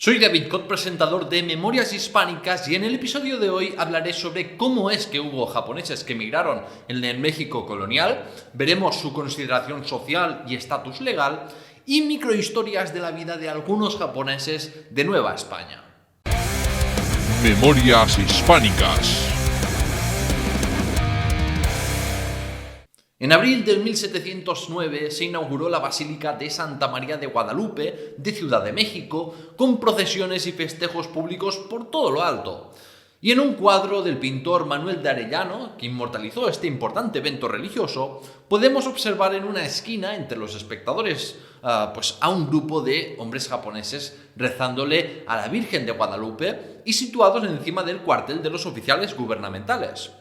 Soy David Cot, presentador de Memorias Hispánicas, y en el episodio de hoy hablaré sobre cómo es que hubo japoneses que emigraron en el México colonial, veremos su consideración social y estatus legal, y microhistorias de la vida de algunos japoneses de Nueva España. Memorias Hispánicas. En abril del 1709 se inauguró la Basílica de Santa María de Guadalupe de Ciudad de México, con procesiones y festejos públicos por todo lo alto. Y en un cuadro del pintor Manuel de Arellano, que inmortalizó este importante evento religioso, podemos observar en una esquina entre los espectadores a un grupo de hombres japoneses rezándole a la Virgen de Guadalupe y situados encima del cuartel de los oficiales gubernamentales.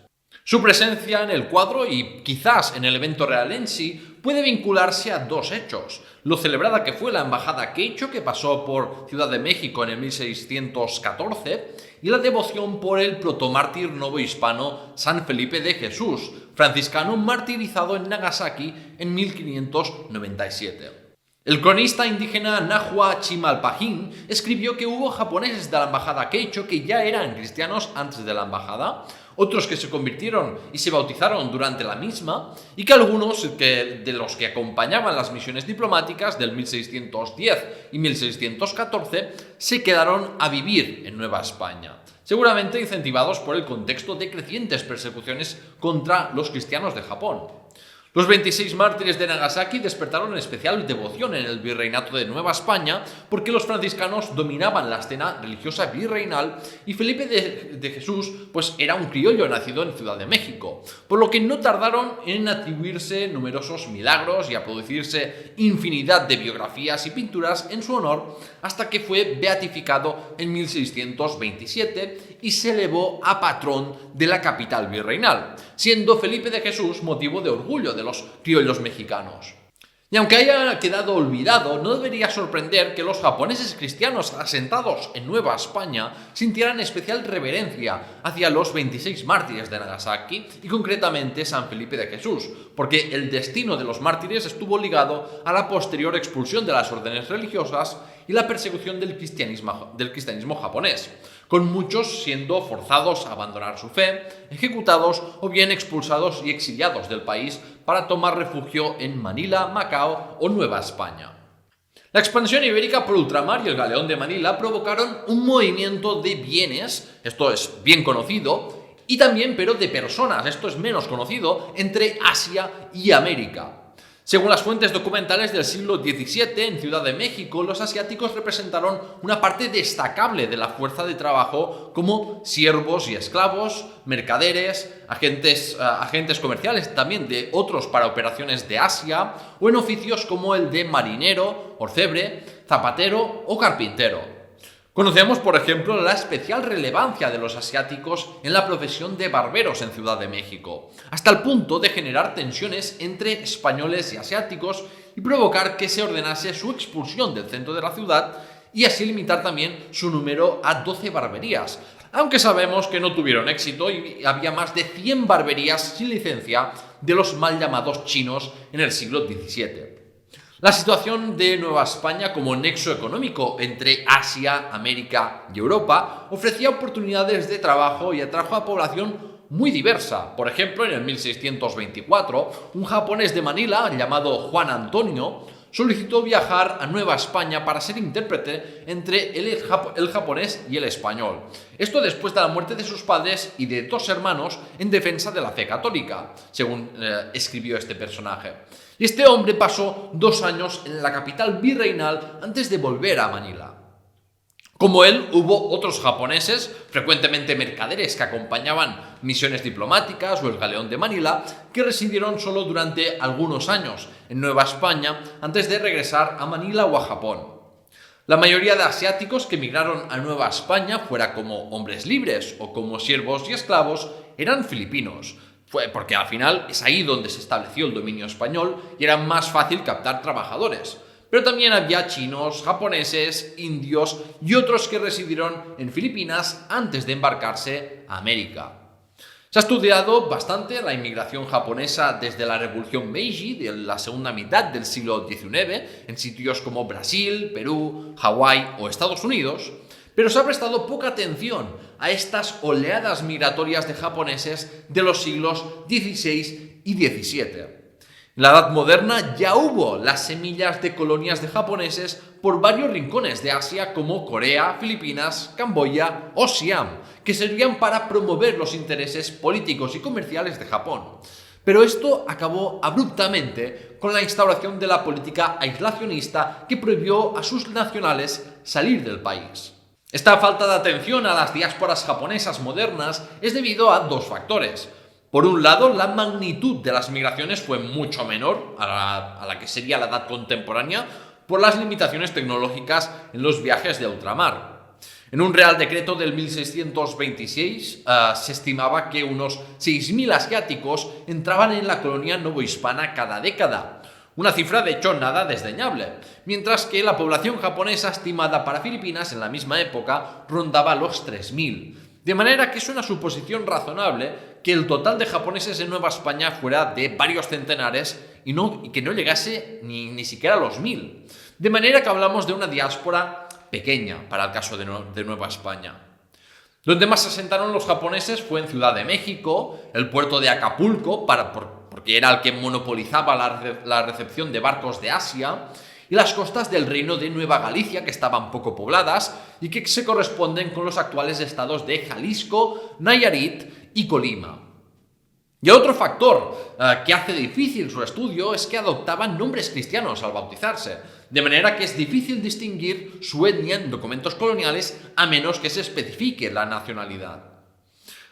Su presencia en el cuadro y quizás en el evento real en sí puede vincularse a dos hechos: lo celebrada que fue la embajada Keicho, que pasó por Ciudad de México en el 1614, y la devoción por el protomártir novohispano San Felipe de Jesús, franciscano martirizado en Nagasaki en 1597. El cronista indígena Nahua Chimalpajín escribió que hubo japoneses de la embajada Keicho que ya eran cristianos antes de la embajada, otros que se convirtieron y se bautizaron durante la misma, y que algunos de los que acompañaban las misiones diplomáticas del 1610 y 1614 se quedaron a vivir en Nueva España, seguramente incentivados por el contexto de crecientes persecuciones contra los cristianos de Japón. Los 26 mártires de Nagasaki despertaron especial devoción en el virreinato de Nueva España porque los franciscanos dominaban la escena religiosa virreinal y Felipe de Jesús era un criollo nacido en Ciudad de México, por lo que no tardaron en atribuirse numerosos milagros y a producirse infinidad de biografías y pinturas en su honor, hasta que fue beatificado en 1627 y se elevó a patrón de la capital virreinal, siendo Felipe de Jesús motivo de orgullo de los criollos mexicanos. Y aunque haya quedado olvidado, no debería sorprender que los japoneses cristianos asentados en Nueva España sintieran especial reverencia hacia los 26 mártires de Nagasaki y concretamente San Felipe de Jesús, porque el destino de los mártires estuvo ligado a la posterior expulsión de las órdenes religiosas y la persecución del cristianismo japonés, con muchos siendo forzados a abandonar su fe, ejecutados o bien expulsados y exiliados del país para tomar refugio en Manila, Macao o Nueva España. La expansión ibérica por ultramar y el galeón de Manila provocaron un movimiento de bienes, esto es bien conocido, y también pero de personas, esto es menos conocido, entre Asia y América. Según las fuentes documentales del siglo XVII, en Ciudad de México, los asiáticos representaron una parte destacable de la fuerza de trabajo como siervos y esclavos, mercaderes, agentes comerciales también de otros para operaciones de Asia, o en oficios como el de marinero, orfebre, zapatero o carpintero. Conocemos, por ejemplo, la especial relevancia de los asiáticos en la profesión de barberos en Ciudad de México, hasta el punto de generar tensiones entre españoles y asiáticos y provocar que se ordenase su expulsión del centro de la ciudad y así limitar también su número a 12 barberías, aunque sabemos que no tuvieron éxito y había más de 100 barberías sin licencia de los mal llamados chinos en el siglo XVII. La situación de Nueva España como nexo económico entre Asia, América y Europa ofrecía oportunidades de trabajo y atrajo a población muy diversa. Por ejemplo, en el 1624, un japonés de Manila llamado Juan Antonio solicitó viajar a Nueva España para ser intérprete entre el japonés y el español. Esto después de la muerte de sus padres y de dos hermanos en defensa de la fe católica, según escribió este personaje. Y este hombre pasó 2 años en la capital virreinal antes de volver a Manila. Como él, hubo otros japoneses, frecuentemente mercaderes que acompañaban misiones diplomáticas o el galeón de Manila, que residieron solo durante algunos años en Nueva España antes de regresar a Manila o a Japón. La mayoría de asiáticos que emigraron a Nueva España, fuera como hombres libres o como siervos y esclavos, eran filipinos. Fue porque al final es ahí donde se estableció el dominio español y era más fácil captar trabajadores. Pero también había chinos, japoneses, indios y otros que residieron en Filipinas antes de embarcarse a América. Se ha estudiado bastante la inmigración japonesa desde la Revolución Meiji de la segunda mitad del siglo XIX en sitios como Brasil, Perú, Hawái o Estados Unidos, pero se ha prestado poca atención a estas oleadas migratorias de japoneses de los siglos XVI y XVII. En la Edad Moderna ya hubo las semillas de colonias de japoneses por varios rincones de Asia como Corea, Filipinas, Camboya o Siam, que servían para promover los intereses políticos y comerciales de Japón. Pero esto acabó abruptamente con la instauración de la política aislacionista que prohibió a sus nacionales salir del país. Esta falta de atención a las diásporas japonesas modernas es debido a dos factores. Por un lado, la magnitud de las migraciones fue mucho menor a la que sería la edad contemporánea por las limitaciones tecnológicas en los viajes de ultramar. En un Real Decreto del 1626 se estimaba que unos 6.000 asiáticos entraban en la colonia novohispana cada década, una cifra de hecho nada desdeñable, mientras que la población japonesa estimada para Filipinas en la misma época rondaba los 3.000. De manera que es una suposición razonable que el total de japoneses en Nueva España fuera de varios centenares y que no llegase ni siquiera a los 1.000. De manera que hablamos de una diáspora pequeña para el caso de Nueva España. Donde más se asentaron los japoneses fue en Ciudad de México, el puerto de Acapulco, porque era el que monopolizaba la recepción de barcos de Asia, y las costas del reino de Nueva Galicia, que estaban poco pobladas y que se corresponden con los actuales estados de Jalisco, Nayarit y Colima. Y otro factor que hace difícil su estudio es que adoptaban nombres cristianos al bautizarse, de manera que es difícil distinguir su etnia en documentos coloniales a menos que se especifique la nacionalidad.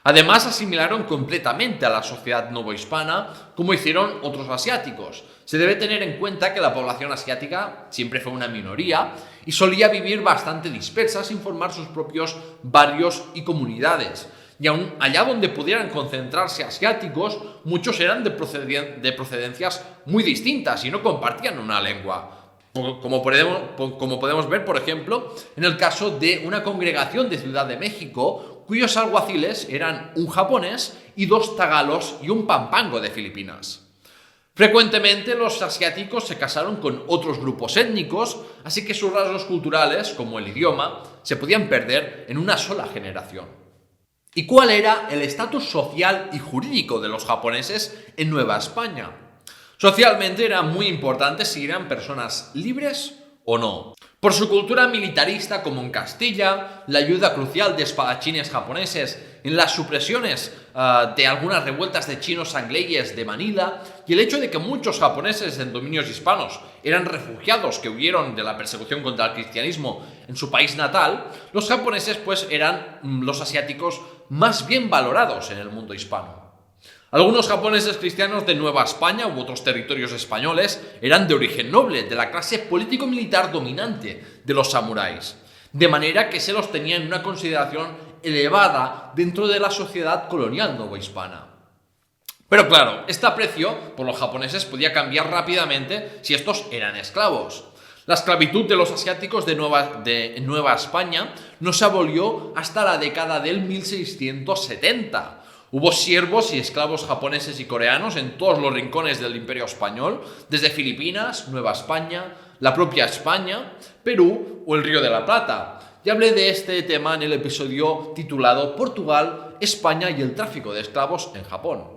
Además, asimilaron completamente a la sociedad novohispana, como hicieron otros asiáticos. Se debe tener en cuenta que la población asiática siempre fue una minoría y solía vivir bastante dispersa sin formar sus propios barrios y comunidades. Y aun allá donde pudieran concentrarse asiáticos, muchos eran de procedencias muy distintas y no compartían una lengua. Como podemos ver, por ejemplo, en el caso de una congregación de Ciudad de México, cuyos alguaciles eran un japonés y dos tagalos y un pampango de Filipinas. Frecuentemente los asiáticos se casaron con otros grupos étnicos, así que sus rasgos culturales, como el idioma, se podían perder en una sola generación. ¿Y cuál era el estatus social y jurídico de los japoneses en Nueva España? Socialmente era muy importante si eran personas libres o no. Por su cultura militarista como en Castilla, la ayuda crucial de espadachines japoneses en las supresiones de algunas revueltas de chinos sangleyes de Manila y el hecho de que muchos japoneses en dominios hispanos eran refugiados que huyeron de la persecución contra el cristianismo en su país natal, los japoneses pues eran los asiáticos más bien valorados en el mundo hispano. Algunos japoneses cristianos de Nueva España u otros territorios españoles eran de origen noble, de la clase político-militar dominante de los samuráis, de manera que se los tenía en una consideración elevada dentro de la sociedad colonial novohispana. Pero claro, este aprecio por los japoneses podía cambiar rápidamente si estos eran esclavos. La esclavitud de los asiáticos de Nueva España no se abolió hasta la década del 1670. Hubo siervos y esclavos japoneses y coreanos en todos los rincones del Imperio Español, desde Filipinas, Nueva España, la propia España, Perú o el Río de la Plata. Ya hablé de este tema en el episodio titulado Portugal, España y el tráfico de esclavos en Japón.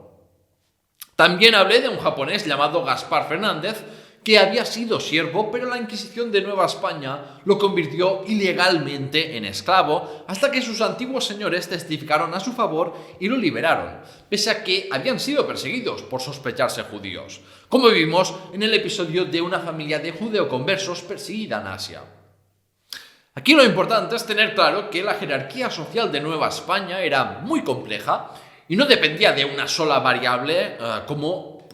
También hablé de un japonés llamado Gaspar Fernández, que había sido siervo, pero la Inquisición de Nueva España lo convirtió ilegalmente en esclavo, hasta que sus antiguos señores testificaron a su favor y lo liberaron, pese a que habían sido perseguidos por sospecharse judíos, como vimos en el episodio de una familia de judeoconversos perseguida en Asia. Aquí lo importante es tener claro que la jerarquía social de Nueva España era muy compleja y no dependía de una sola variable como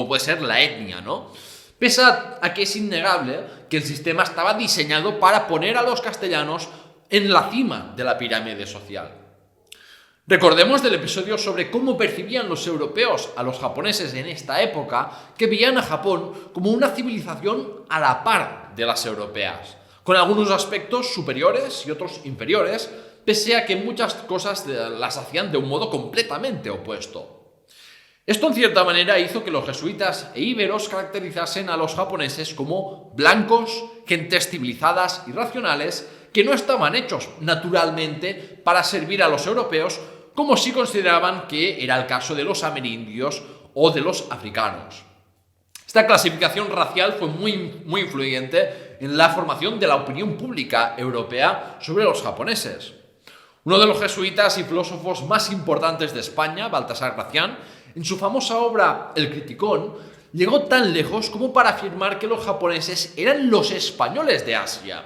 puede ser la etnia, ¿no? Pese a que es innegable que el sistema estaba diseñado para poner a los castellanos en la cima de la pirámide social. Recordemos del episodio sobre cómo percibían los europeos a los japoneses en esta época, que veían a Japón como una civilización a la par de las europeas, con algunos aspectos superiores y otros inferiores, pese a que muchas cosas las hacían de un modo completamente opuesto. Esto en cierta manera hizo que los jesuitas e íberos caracterizasen a los japoneses como blancos, gentes civilizadas y racionales que no estaban hechos naturalmente para servir a los europeos, como si consideraban que era el caso de los amerindios o de los africanos. Esta clasificación racial fue muy influyente en la formación de la opinión pública europea sobre los japoneses. Uno de los jesuitas y filósofos más importantes de España, Baltasar Gracián, en su famosa obra El Criticón, llegó tan lejos como para afirmar que los japoneses eran los españoles de Asia,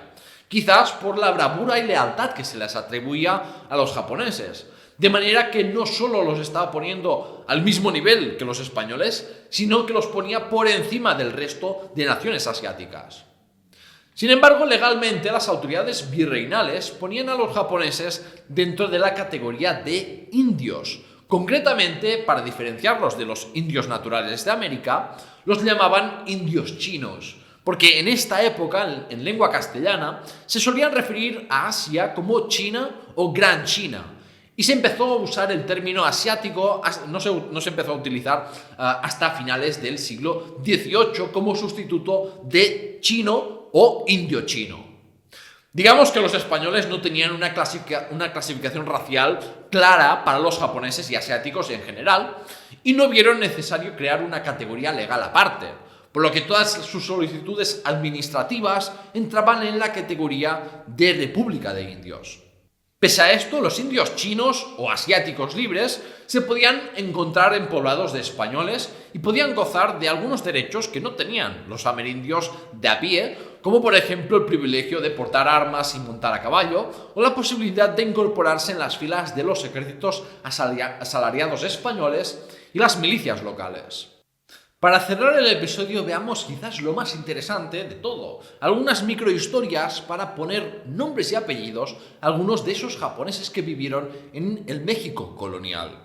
quizás por la bravura y lealtad que se les atribuía a los japoneses, de manera que no solo los estaba poniendo al mismo nivel que los españoles, sino que los ponía por encima del resto de naciones asiáticas. Sin embargo, legalmente las autoridades virreinales ponían a los japoneses dentro de la categoría de indios. Concretamente, para diferenciarlos de los indios naturales de América, los llamaban indios chinos, porque en esta época, en lengua castellana, se solían referir a Asia como China o Gran China, y se empezó a usar el término asiático, no se empezó a utilizar hasta finales del siglo XVIII como sustituto de chino o indio-chino. Digamos que los españoles no tenían una clasificación racial clara para los japoneses y asiáticos en general y no vieron necesario crear una categoría legal aparte, por lo que todas sus solicitudes administrativas entraban en la categoría de República de Indios. Pese a esto, los indios chinos o asiáticos libres se podían encontrar en poblados de españoles y podían gozar de algunos derechos que no tenían los amerindios de a pie, como por ejemplo el privilegio de portar armas y montar a caballo, o la posibilidad de incorporarse en las filas de los ejércitos asalariados españoles y las milicias locales. Para cerrar el episodio veamos quizás lo más interesante de todo, algunas microhistorias para poner nombres y apellidos a algunos de esos japoneses que vivieron en el México colonial.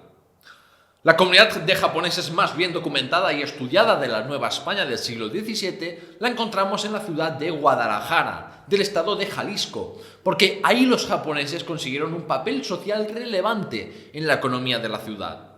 La comunidad de japoneses más bien documentada y estudiada de la Nueva España del siglo XVII la encontramos en la ciudad de Guadalajara, del estado de Jalisco, porque ahí los japoneses consiguieron un papel social relevante en la economía de la ciudad.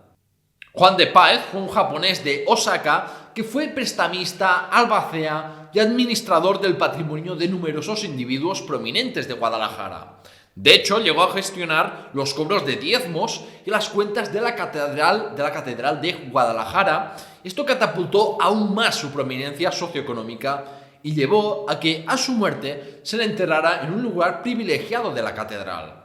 Juan de Páez fue un japonés de Osaka que fue prestamista, albacea y administrador del patrimonio de numerosos individuos prominentes de Guadalajara. De hecho, llegó a gestionar los cobros de diezmos y las cuentas de la catedral de Guadalajara. Esto catapultó aún más su prominencia socioeconómica y llevó a que, a su muerte, se le enterrara en un lugar privilegiado de la catedral.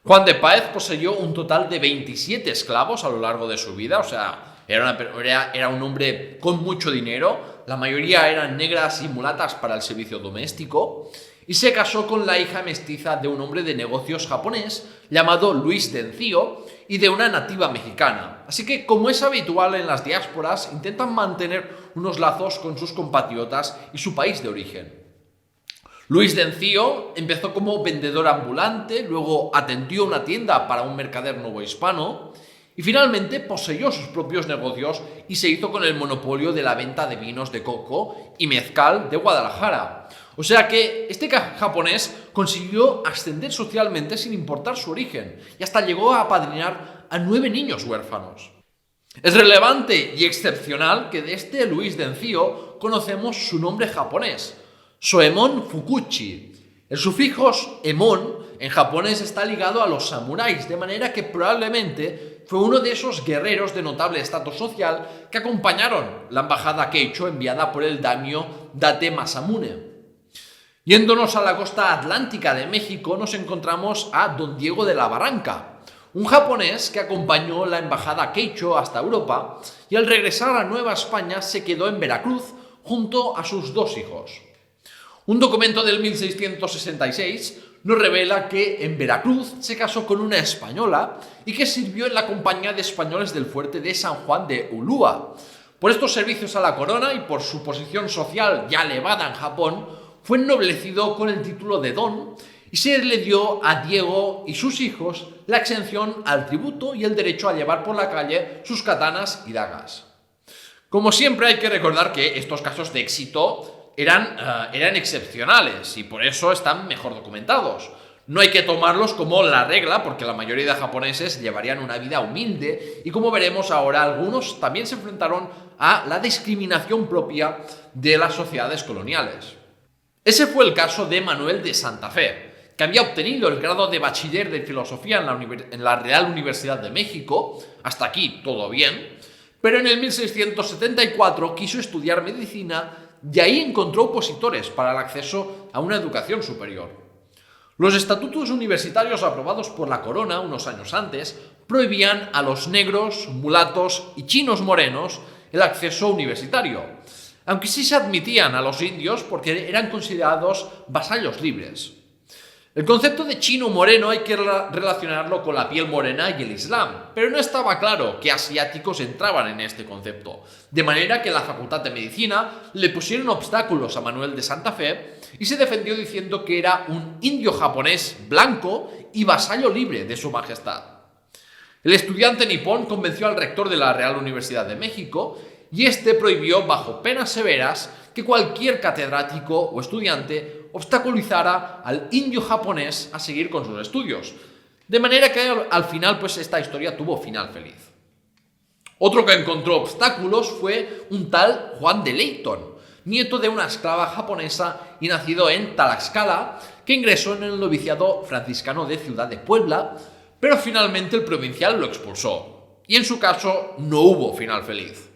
Juan de Páez poseyó un total de 27 esclavos a lo largo de su vida, o sea, era un hombre con mucho dinero, la mayoría eran negras y mulatas para el servicio doméstico, y se casó con la hija mestiza de un hombre de negocios japonés llamado Luis Dencio y de una nativa mexicana. Así que, como es habitual en las diásporas, intentan mantener unos lazos con sus compatriotas y su país de origen. Luis Dencio empezó como vendedor ambulante, luego atendió una tienda para un mercader novohispano y finalmente poseyó sus propios negocios y se hizo con el monopolio de la venta de vinos de coco y mezcal de Guadalajara. O sea que este japonés consiguió ascender socialmente sin importar su origen y hasta llegó a apadrinar a 9 niños huérfanos. Es relevante y excepcional que de este Luis Dencio conocemos su nombre japonés, Soemon Fukuchi. El sufijo emon en japonés está ligado a los samuráis, de manera que probablemente fue uno de esos guerreros de notable estatus social que acompañaron la embajada Keicho enviada por el daimyo Date Masamune. Yéndonos a la costa atlántica de México nos encontramos a Don Diego de la Barranca, un japonés que acompañó la embajada Keicho hasta Europa y al regresar a Nueva España se quedó en Veracruz junto a sus 2 hijos. Un documento del 1666 nos revela que en Veracruz se casó con una española y que sirvió en la compañía de españoles del fuerte de San Juan de Ulúa. Por estos servicios a la corona y por su posición social ya elevada en Japón, fue ennoblecido con el título de don y se le dio a Diego y sus hijos la exención al tributo y el derecho a llevar por la calle sus katanas y dagas. Como siempre hay que recordar que estos casos de éxito eran excepcionales y por eso están mejor documentados. No hay que tomarlos como la regla, porque la mayoría de japoneses llevarían una vida humilde y, como veremos ahora, algunos también se enfrentaron a la discriminación propia de las sociedades coloniales. Ese fue el caso de Manuel de Santa Fe, que había obtenido el grado de bachiller de filosofía en la Real Universidad de México. Hasta aquí todo bien, pero en el 1674 quiso estudiar medicina y ahí encontró opositores para el acceso a una educación superior. Los estatutos universitarios aprobados por la corona unos años antes prohibían a los negros, mulatos y chinos morenos el acceso universitario, aunque sí se admitían a los indios porque eran considerados vasallos libres. El concepto de chino moreno hay que relacionarlo con la piel morena y el Islam, pero no estaba claro que asiáticos entraban en este concepto, de manera que la Facultad de Medicina le pusieron obstáculos a Manuel de Santa Fe y se defendió diciendo que era un indio japonés blanco y vasallo libre de su majestad. El estudiante nipón convenció al rector de la Real Universidad de México y este prohibió bajo penas severas que cualquier catedrático o estudiante obstaculizara al indio japonés a seguir con sus estudios. De manera que al final esta historia tuvo final feliz. Otro que encontró obstáculos fue un tal Juan de Leyton, nieto de una esclava japonesa y nacido en Tlaxcala, que ingresó en el noviciado franciscano de Ciudad de Puebla, pero finalmente el provincial lo expulsó. Y en su caso no hubo final feliz.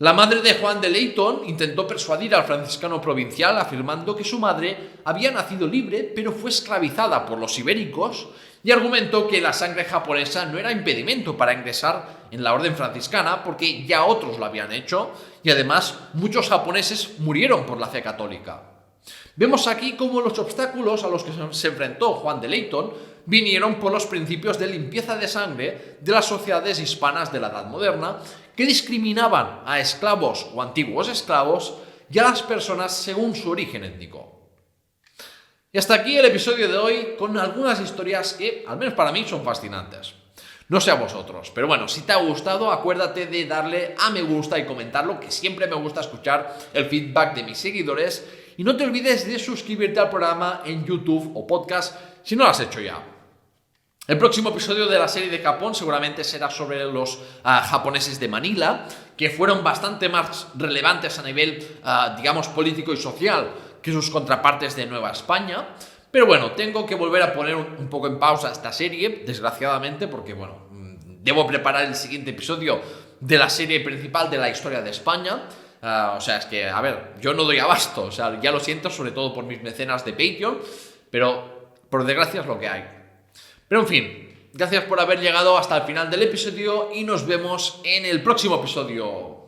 La madre de Juan de Leyton intentó persuadir al franciscano provincial afirmando que su madre había nacido libre pero fue esclavizada por los ibéricos y argumentó que la sangre japonesa no era impedimento para ingresar en la orden franciscana porque ya otros lo habían hecho y además muchos japoneses murieron por la fe católica. Vemos aquí cómo los obstáculos a los que se enfrentó Juan de Leyton vinieron por los principios de limpieza de sangre de las sociedades hispanas de la Edad Moderna que discriminaban a esclavos o antiguos esclavos y a las personas según su origen étnico. Y hasta aquí el episodio de hoy con algunas historias que, al menos para mí, son fascinantes. No sé a vosotros, pero bueno, si te ha gustado, acuérdate de darle a me gusta y comentarlo, que siempre me gusta escuchar el feedback de mis seguidores. Y no te olvides de suscribirte al programa en YouTube o podcast si no lo has hecho ya. El próximo episodio de la serie de Japón seguramente será sobre los japoneses de Manila, que fueron bastante más relevantes a nivel, digamos, político y social que sus contrapartes de Nueva España. Pero bueno, tengo que volver a poner un poco en pausa esta serie, desgraciadamente, porque bueno, debo preparar el siguiente episodio de la serie principal de la historia de España. O sea, es que, a ver, yo no doy abasto, o sea, ya lo siento, sobre todo por mis mecenas de Patreon, pero por desgracia es lo que hay. Pero en fin, gracias por haber llegado hasta el final del episodio y nos vemos en el próximo episodio.